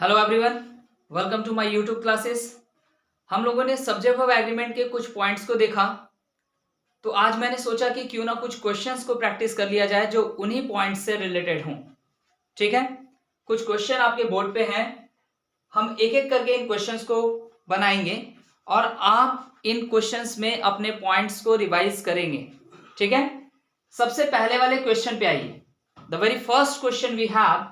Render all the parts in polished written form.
Hello everyone, welcome to my YouTube classes. हम लोगों ने सब्जेक्ट ऑफ एग्रीमेंट के कुछ पॉइंट्स को देखा, तो आज मैंने सोचा कि क्यों ना कुछ क्वेश्चंस को प्रैक्टिस कर लिया जाए जो उन्हीं पॉइंट्स से रिलेटेड हों। ठीक है, कुछ क्वेश्चन आपके बोर्ड पे हैं, हम एक एक करके इन क्वेश्चंस को बनाएंगे और आप इन क्वेश्चंस में अपने पॉइंट्स को रिवाइज करेंगे। ठीक है, सबसे पहले वाले क्वेश्चन पे आइए। The very first question we have,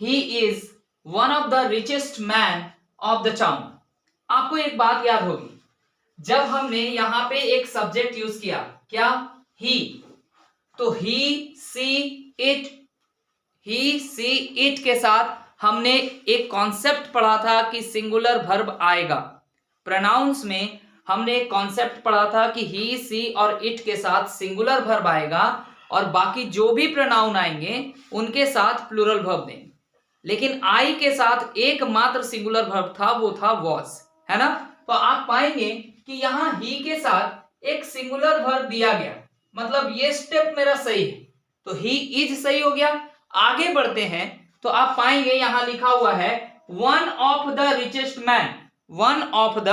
he is one of the richest man of the town. आपको एक बात याद होगी, जब हमने यहां पे एक सब्जेक्ट यूज किया, क्या, ही, तो ही सी इट के साथ हमने एक कॉन्सेप्ट पढ़ा था कि सिंगुलर वर्ब आएगा। प्रोनाउंस में हमने एक कॉन्सेप्ट पढ़ा था कि ही, सी और इट के साथ सिंगुलर वर्ब आएगा और बाकी जो भी प्रोनाउन आएंगे उनके साथ प्लूरल वर्ब देंगे। लेकिन आई के साथ एकमात्र सिंगुलर वर्ब था, वो था वॉज, है ना। तो आप पाएंगे कि यहां ही के साथ एक सिंगुलर वर्ब दिया गया, मतलब ये स्टेप मेरा सही है, तो ही इज सही हो गया। आगे बढ़ते हैं तो आप पाएंगे यहां लिखा हुआ है one of the richest man, one of the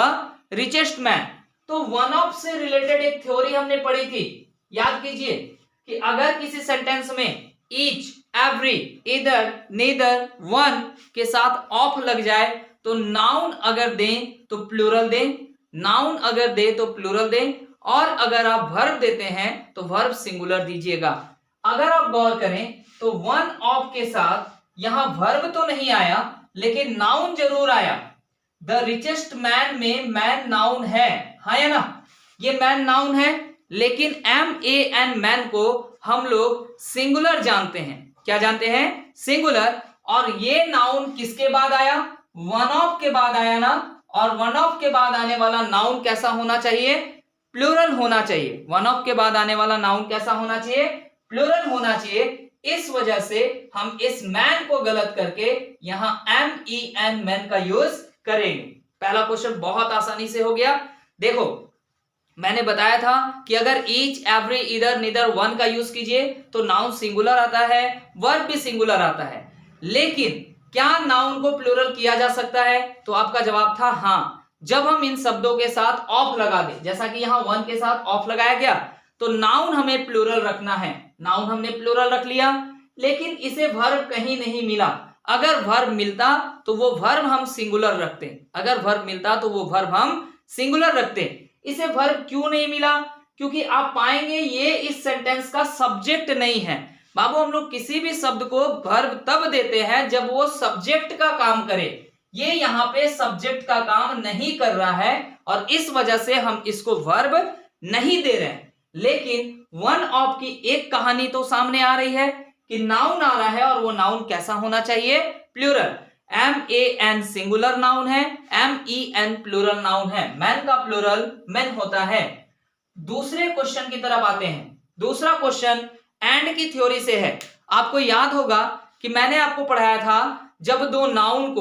richest man. तो वन ऑफ से रिलेटेड एक थ्योरी हमने पढ़ी थी, याद कीजिए कि अगर किसी सेंटेंस में ईच, एवरी, इधर, नीदर, वन के साथ ऑफ लग जाए तो नाउन अगर दें तो प्लूरल दें, नाउन अगर दे तो प्लूरल दें, और अगर आप वर्ब देते हैं तो वर्ब सिंगुलर दीजिएगा। अगर आप गौर करें तो वन ऑफ के साथ यहां वर्ब तो नहीं आया लेकिन नाउन जरूर आया। द रिचेस्ट मैन में मैन नाउन है, हाँ या ना, ये मैन नाउन है, लेकिन MAN मैन को हम लोग सिंगुलर जानते हैं। क्या जानते हैं? सिंगुलर। और ये नाउन किसके बाद आया? वन ऑफ के बाद आया ना, और वन ऑफ के बाद आने वाला नाउन कैसा होना चाहिए? प्लूरल होना चाहिए। वन ऑफ के बाद आने वाला नाउन कैसा होना चाहिए? प्लूरल होना चाहिए। इस वजह से हम इस मैन को गलत करके यहां MEN मैन का यूज करेंगे। पहला क्वेश्चन बहुत आसानी से हो गया। देखो, मैंने बताया था कि अगर ईच, एवरी, इधर, निदर, वन का यूज कीजिए तो नाउन सिंगुलर आता है, वर्ब भी सिंगुलर आता है। लेकिन क्या नाउन को प्लूरल किया जा सकता है? तो आपका जवाब था हाँ, जब हम इन शब्दों के साथ ऑफ लगा दें, जैसा कि यहां वन के साथ ऑफ लगाया गया, तो नाउन हमें प्लूरल रखना है। नाउन हमने प्लूरल रख लिया, लेकिन इसे वर्ब कहीं नहीं मिला। अगर वर्ब मिलता तो वो वर्ब हम सिंगुलर रखते, अगर वर्ब मिलता तो वो वर्ब हम सिंगुलर रखते। इसे वर्ब क्यों नहीं मिला? क्योंकि आप पाएंगे ये इस सेंटेंस का सब्जेक्ट नहीं है। बाबू, हम लोग किसी भी शब्द को वर्ब तब देते हैं जब वो सब्जेक्ट का काम करे। ये यहाँ पे सब्जेक्ट का काम नहीं कर रहा है और इस वजह से हम इसको वर्ब नहीं दे रहे हैं। लेकिन वन ऑफ की एक कहानी तो सामने आ रही है कि नाउन आ रहा है, और वो नाउन कैसा होना चाहिए? प्लूरल। MAN सिंगुलर नाउन है, MEN प्लूरल नाउन है। मैन का प्लूरल मेन होता है। दूसरे क्वेश्चन की तरफ आते हैं। दूसरा क्वेश्चन एंड की थ्योरी से है। आपको याद होगा कि मैंने आपको पढ़ाया था जब दो नाउन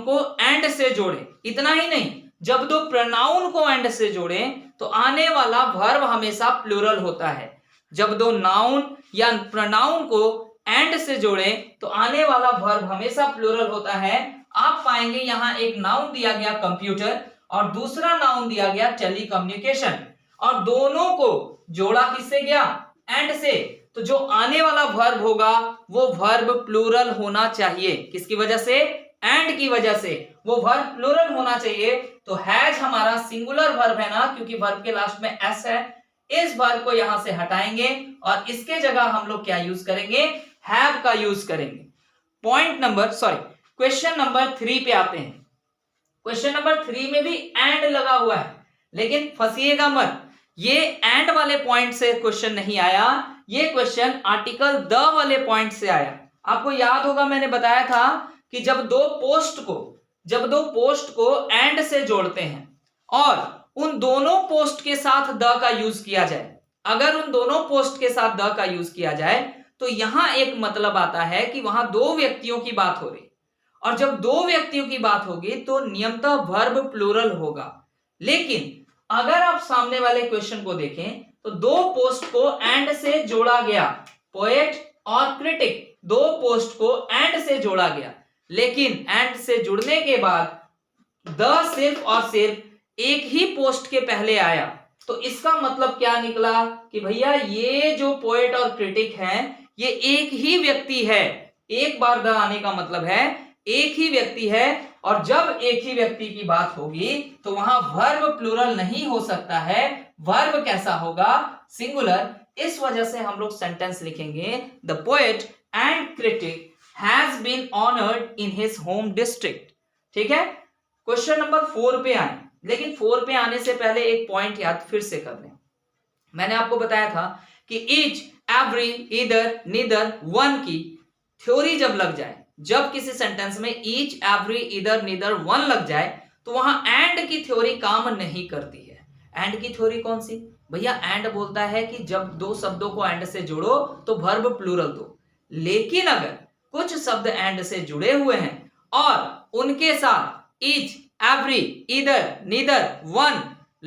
को एंड से जोड़े, इतना ही नहीं, जब दो प्रोनाउन को एंड से जोड़े तो आने वाला वर्ब हमेशा प्लूरल होता है। जब दो नाउन या प्रोनाउन को एंड से जोड़े तो आने वाला वर्ब हमेशा प्लूरल होता है। आप पाएंगे यहां एक नाउन दिया गया कंप्यूटर और दूसरा नाउन दिया गया टेलीकम्युनिकेशन, और दोनों को जोड़ा किससे गया? एंड से। तो जो आने वाला वर्ब होगा वो वर्ब प्लूरल होना चाहिए। किसकी वजह से? एंड की वजह से वो वर्ब प्लूरल होना चाहिए। तो हैज हमारा सिंगुलर वर्ब है ना, क्योंकि वर्ब के लास्ट में एस है। इस वर्ब को यहां से हटाएंगे और इसके जगह हम लोग क्या यूज करेंगे? हैव का यूज करेंगे। क्वेश्चन नंबर 3 पे आते हैं। क्वेश्चन नंबर 3 में भी एंड लगा हुआ है, लेकिन फंसिएगा मत, ये एंड वाले पॉइंट से क्वेश्चन नहीं आया, ये क्वेश्चन आर्टिकल द वाले पॉइंट से आया। आपको याद होगा मैंने बताया था कि जब दो पोस्ट को एंड से जोड़ते हैं और उन दोनों पोस्ट के साथ द का यूज किया जाए, अगर उन दोनों पोस्ट के साथ द का यूज किया जाए तो यहां एक मतलब आता है कि वहां दो व्यक्तियों की बात हो रही, और जब दो व्यक्तियों की बात होगी तो नियमतः वर्ब प्लूरल होगा। लेकिन अगर आप सामने वाले क्वेश्चन को देखें तो दो पोस्ट को एंड से जोड़ा गया, पोएट और क्रिटिक, दो पोस्ट को एंड से जोड़ा गया। लेकिन एंड से जुड़ने के बाद द सिर्फ और सिर्फ एक ही पोस्ट के पहले आया, तो इसका मतलब क्या निकला कि भैया ये जो पोएट और क्रिटिक हैं ये एक ही व्यक्ति है। एक बार द आने का मतलब है एक ही व्यक्ति है, और जब एक ही व्यक्ति की बात होगी तो वहां वर्ब प्लूरल नहीं हो सकता है, वर्ब कैसा होगा, सिंगुलर। इस वजह से हम लोग सेंटेंस लिखेंगे the poet and critic has been honoured in his home district. ठीक है, क्वेश्चन नंबर 4 पे आए, लेकिन 4 पे आने से पहले एक पॉइंट याद फिर से कर लें। मैंने आपको बताया था कि each, every, either, neither, one की थ्योरी जब लग जाए, जब किसी सेंटेंस में each, every, either, neither, one लग जाए तो वहां एंड की थ्योरी काम नहीं करती है। एंड की थ्योरी कौन सी? भैया एंड बोलता है कि जब दो शब्दों को एंड से जोड़ो तो वर्ब प्लूरल दो, लेकिन अगर कुछ शब्द एंड से जुड़े हुए हैं और उनके साथ each, every, either, neither, one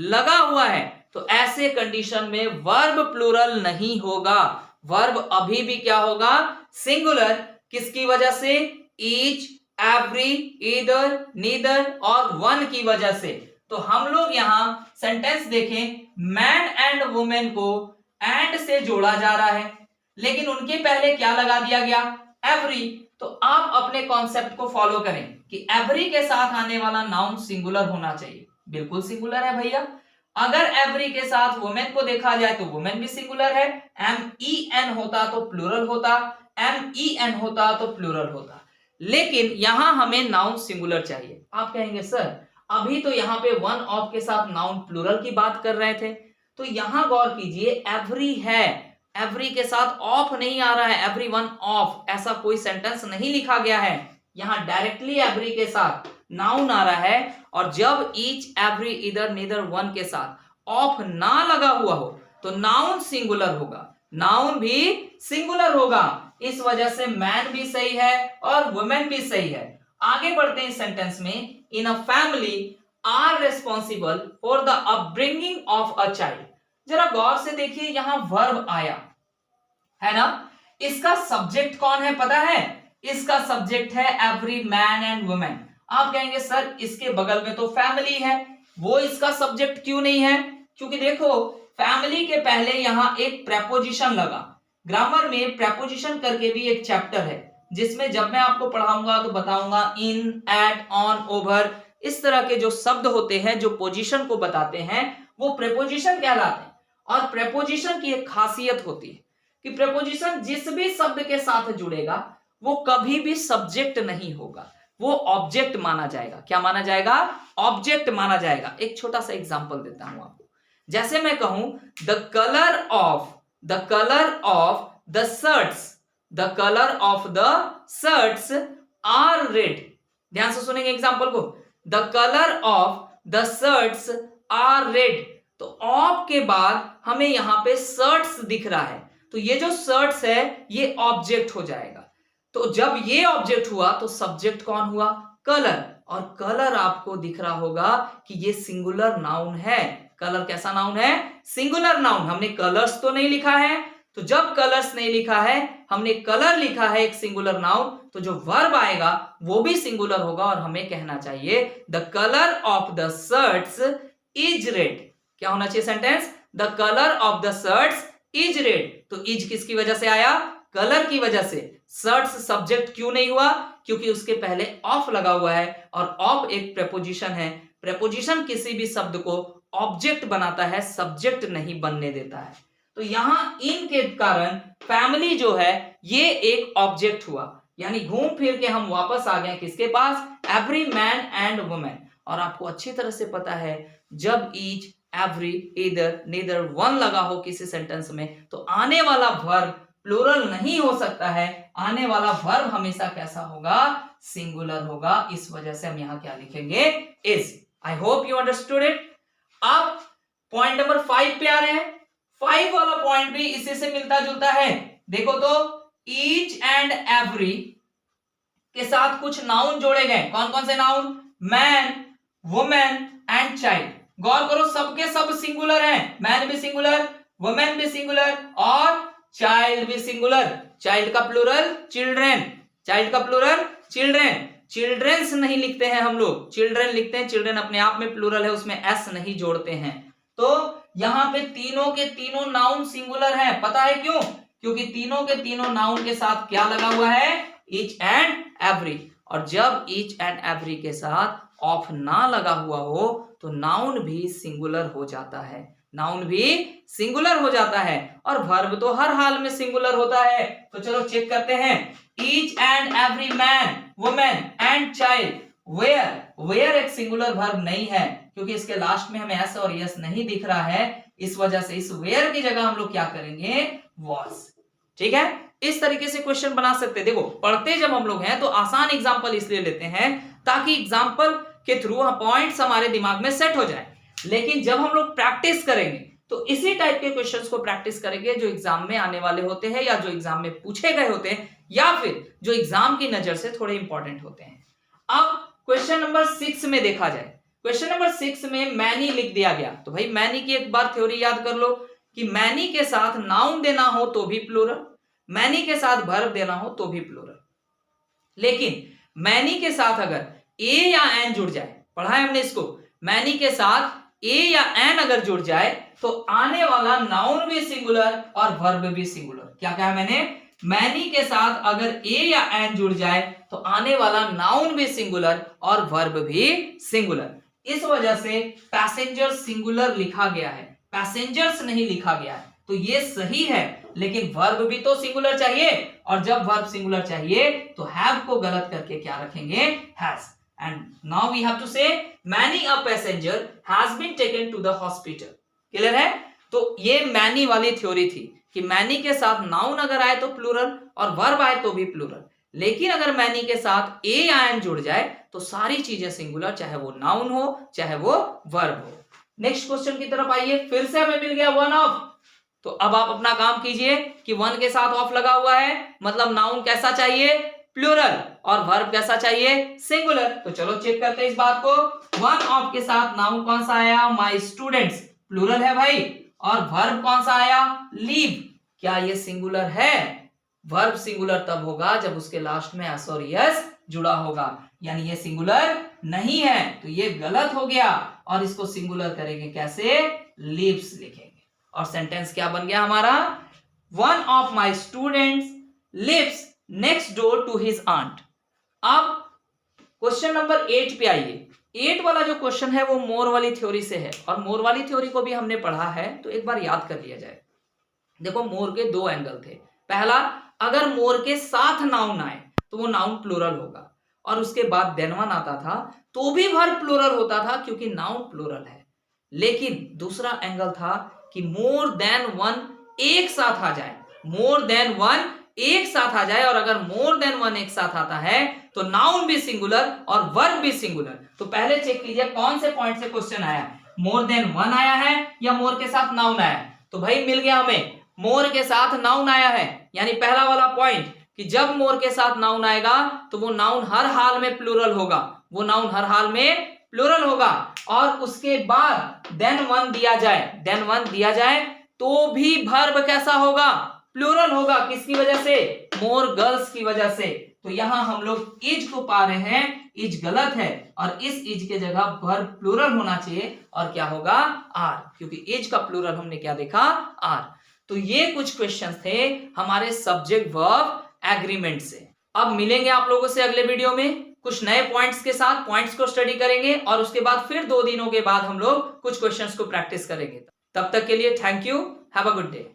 लगा हुआ है तो ऐसे कंडीशन में वर्ब प्लूरल नहीं होगा, वर्ब अभी भी क्या होगा, सिंगुलर। किसकी वजह से? ईच, एवरी, ईदर, नीदर और वन की वजह से। तो हम लोग यहां सेंटेंस देखें, मैन एंड वुमेन को एंड से जोड़ा जा रहा है, लेकिन उनके पहले क्या लगा दिया गया, एवरी। तो आप अपने कॉन्सेप्ट को फॉलो करें कि एवरी के साथ आने वाला नाउन सिंगुलर होना चाहिए, बिल्कुल सिंगुलर है भैया। अगर एवरी के साथ वुमेन को देखा जाए तो वुमेन भी सिंगुलर है, MEN होता तो प्लूरल होता, MEN होता तो प्लूरल होता, लेकिन यहां हमें नाउन सिंगुलर चाहिए। आप कहेंगे सर अभी तो यहां पे वन ऑफ के साथ नाउन प्लूरल की बात कर रहे थे, तो यहां गौर कीजिए एवरी है, एवरी के साथ ऑफ नहीं आ रहा है, एवरी वन ऑफ ऐसा कोई सेंटेंस नहीं लिखा गया है, यहां डायरेक्टली एवरी के साथ नाउन आ रहा है। और जब each, every, either, neither, one के साथ ऑफ ना लगा हुआ हो तो नाउन सिंगुलर होगा, नाउन भी सिंगुलर होगा। इस वजह से मैन भी सही है और वुमेन भी सही है। आगे बढ़ते हैं सेंटेंस में, in a family are responsible for the upbringing of a child. जरा गौर से देखिए, यहां वर्ब आया है ना, इसका सब्जेक्ट कौन है पता है? इसका सब्जेक्ट है एवरी मैन एंड वुमेन। आप कहेंगे सर इसके बगल में तो फैमिली है, वो इसका सब्जेक्ट क्यों नहीं है? क्योंकि देखो फैमिली के पहले यहां एक प्रेपोजिशन लगा। ग्रामर में प्रेपोजिशन करके भी एक चैप्टर है जिसमें जब मैं आपको पढ़ाऊंगा तो बताऊंगा इन, एट, ऑन, ओवर, इस तरह के जो शब्द होते हैं जो पोजीशन को बताते हैं वो प्रेपोजिशन कहलाते हैं। और प्रेपोजिशन की एक खासियत होती है कि प्रेपोजिशन जिस भी शब्द के साथ जुड़ेगा वो कभी भी सब्जेक्ट नहीं होगा, वो ऑब्जेक्ट माना जाएगा। क्या माना जाएगा? ऑब्जेक्ट माना जाएगा। एक छोटा सा एग्जांपल देता हूं आपको। जैसे मैं कहूं the colour of the shirts, the colour of the shirts are red. ध्यान से सुनेंगे एग्जांपल को, the colour of the shirts are red. तो ऑफ के बाद हमें यहां पे शर्ट्स दिख रहा है, तो ये जो शर्ट्स है ये ऑब्जेक्ट हो जाएगा। तो जब ये ऑब्जेक्ट हुआ तो सब्जेक्ट कौन हुआ? कलर। और कलर आपको दिख रहा होगा कि ये सिंगुलर नाउन है। कलर कैसा नाउन है? Singular noun. हमने कलर्स तो नहीं लिखा है, तो जब कलर्स नहीं लिखा है हमने कलर लिखा है, एक सिंगुलर नाउन, तो जो वर्ब आएगा वो भी सिंगुलर होगा और हमें कहना चाहिए the colour of the shirts is red. क्या होना चाहिए sentence? The colour of the shirts is red. तो इज किसकी वजह से आया? कलर की वजह से। शर्ट्स सब्जेक्ट क्यों नहीं हुआ? क्योंकि उसके पहले ऑफ लगा हुआ है और ऑफ एक प्रेपोजिशन है। प्रेपोजिशन किसी भी शब्द को ऑब्जेक्ट बनाता है, सब्जेक्ट नहीं बनने देता है। तो यहां इन के कारण फैमिली जो है ये एक ऑब्जेक्ट हुआ, यानी घूम फिर के हम वापस आ गए किसके पास? Every man and women. और आपको अच्छी तरह से पता है जब each, every, either, neither, one लगा हो किसी सेंटेंस में तो आने वाला वर्ब प्लूरल नहीं हो सकता है, आने वाला वर्ब हमेशा कैसा होगा? सिंगुलर होगा। इस वजह से हम यहां क्या लिखेंगे? Is. I hope you understood it. अब पॉइंट नंबर 5 पे आ रहे हैं। 5 वाला पॉइंट भी इसी से मिलता जुलता है। देखो तो ईच एंड एवरी के साथ कुछ नाउन जोड़े गए। कौन कौन से noun? Man, women and child. गौर करो सबके सब सिंगुलर हैं, मैन भी सिंगुलर, वुमेन भी सिंगुलर और चाइल्ड भी सिंगुलर। चाइल्ड का प्लूरल चिल्ड्रेन, चाइल्ड का प्लूरल चिल्ड्रेन, चिल्ड्रेंस नहीं लिखते हैं हम लोग, चिल्ड्रेन लिखते हैं, चिल्ड्रेन अपने आप में प्लूरल है, उसमें एस नहीं जोड़ते हैं। तो यहाँ पे तीनों के तीनों नाउन सिंगुलर है, पता है क्यों? क्योंकि तीनों के तीनों नाउन के साथ क्या लगा हुआ है? Each and every. और जब ईच एंड एवरी के साथ ऑफ ना लगा हुआ हो तो नाउन भी सिंगुलर हो जाता है, नाउन भी सिंगुलर हो जाता है। और वर्ब तो हर हाल में सिंगुलर होता है। तो चलो चेक करते हैं। Each and every man, women and child, where, where एक सिंगुलर वर्ब नहीं है क्योंकि इसके लास्ट में हमें एस और यस नहीं दिख रहा है, इस वजह से इस वेयर की जगह हम लोग क्या करेंगे? वॉज। ठीक है, इस तरीके से क्वेश्चन बना सकते हैं। देखो पढ़ते जब हम लोग हैं तो आसान एग्जांपल इसलिए लेते हैं ताकि एग्जांपल के थ्रू पॉइंट्स हमारे दिमाग में सेट हो जाए। लेकिन जब हम लोग प्रैक्टिस करेंगे तो इसी टाइप के क्वेश्चंस को प्रैक्टिस करेंगे जो एग्जाम में आने वाले होते हैं या जो एग्जाम में पूछे गए होते हैं या फिर जो एग्जाम की नजर से थोड़े इंपॉर्टेंट होते हैं। अब क्वेश्चन नंबर 6 में देखा जाए, क्वेश्चन नंबर 6 में मैनी लिख दिया गया। तो भाई मैनी की एक बार थ्योरी याद कर लो कि मैनी के साथ नाउन देना हो तो भी प्लूरल, मैनी के साथ वर्ब देना हो तो भी प्लूरल। लेकिन मैनी के साथ अगर ए या एन जुड़ जाए, पढ़ा है हमने इसको, मैनी के साथ ए या एन अगर जुड़ जाए तो आने वाला नाउन भी सिंगुलर और वर्ब भी सिंगुलर। क्या कहा मैंने? मैनी के साथ अगर ए या एन जुड़ जाए तो आने वाला नाउन भी सिंगुलर और वर्ब भी सिंगुलर। इस वजह से पैसेंजर सिंगुलर लिखा गया है, पैसेंजर्स नहीं लिखा गया है। तो ये सही है, लेकिन वर्ब भी तो सिंगुलर चाहिए, और जब वर्ब सिंगुलर चाहिए तो हैव को गलत करके क्या रखेंगे? Has. And now we have to say many a passenger has been taken to the hospital. Clear है? तो ये मैनी वाली थ्योरी थी कि मैनी के साथ नाउन अगर आए तो प्लूरल और वर्ब आए तो भी प्लूरल, लेकिन अगर मैनी के साथ ए या एन जुड़ जाए तो सारी चीजें सिंगुलर, चाहे वो नाउन हो चाहे वो वर्ब हो। नेक्स्ट क्वेश्चन की तरफ आइए। फिर से हमें मिल गया वन ऑफ। तो अब आप अपना काम कीजिए कि वन के साथ ऑफ लगा हुआ है, मतलब नाउन कैसा चाहिए? प्लूरल, और वर्ब कैसा चाहिए? सिंगुलर। तो चलो चेक करते हैं इस बात को। वन ऑफ के साथ नाउन कौन सा आया? माय स्टूडेंट्स, प्लूरल है भाई। और वर्ब कौन सा आया? लीव। क्या ये सिंगुलर है? वर्ब सिंगुलर तब होगा जब उसके लास्ट में एस और यस जुड़ा होगा, यानी ये सिंगुलर नहीं है, तो ये गलत हो गया। और इसको सिंगुलर करेंगे कैसे? लीव्स लिखेंगे, और सेंटेंस क्या बन गया हमारा? One of my students lives next door to his aunt. अब क्वेश्चन नंबर 8 पे आइए। 8 वाला जो क्वेश्चन है वो मोर वाली थ्योरी से है, और मोर वाली थ्योरी को भी हमने पढ़ा है, तो एक बार याद कर लिया जाए। देखो मोर के दो एंगल थे। पहला, अगर मोर के साथ नाउन आए तो वो नाउन प्लूरल होगा, और उसके बाद देन वन आता था तो भी वर्ब प्लूरल होता था क्योंकि नाउन प्लूरल है। लेकिन दूसरा एंगल था कि मोर देन वन एक साथ आ जाए, मोर देन वन एक साथ आ जाए, और अगर मोर देन वन एक साथ आता है तो नाउन भी सिंगुलर और वर्ब भी सिंगुलर। तो पहले चेक कीजिए कौन से पॉइंट से क्वेश्चन आया, मोर देन वन आया है या मोर के साथ नाउन आया है? तो भाई मिल गया हमें, मोर के साथ नाउन आया है, यानी पहला वाला पॉइंट कि जब मोर के साथ नाउन आएगा तो वो नाउन हर हाल में प्लूरल होगा, वो नाउन हर हाल में प्लूरल होगा। और उसके बाद देन वन दिया जाए, देन वन दिया जाए तो भी वर्ब कैसा होगा? प्लूरल होगा। किसकी वजह से? मोर गर्ल्स की वजह से। तो यहां हम लोग इज को पा रहे हैं, इज गलत है, और इस इज के जगह वर्ब प्लूरल होना चाहिए, और क्या होगा? आर, क्योंकि इज का प्लूरल हमने क्या देखा? आर। तो ये कुछ क्वेश्चंस थे हमारे सब्जेक्ट वर्ब एग्रीमेंट से। अब मिलेंगे आप लोगों से अगले वीडियो में कुछ नए पॉइंट्स के साथ, पॉइंट्स को स्टडी करेंगे, और उसके बाद फिर 2 दिनों के बाद हम लोग कुछ क्वेश्चंस को प्रैक्टिस करेंगे। तब तक के लिए thank you, have a good day.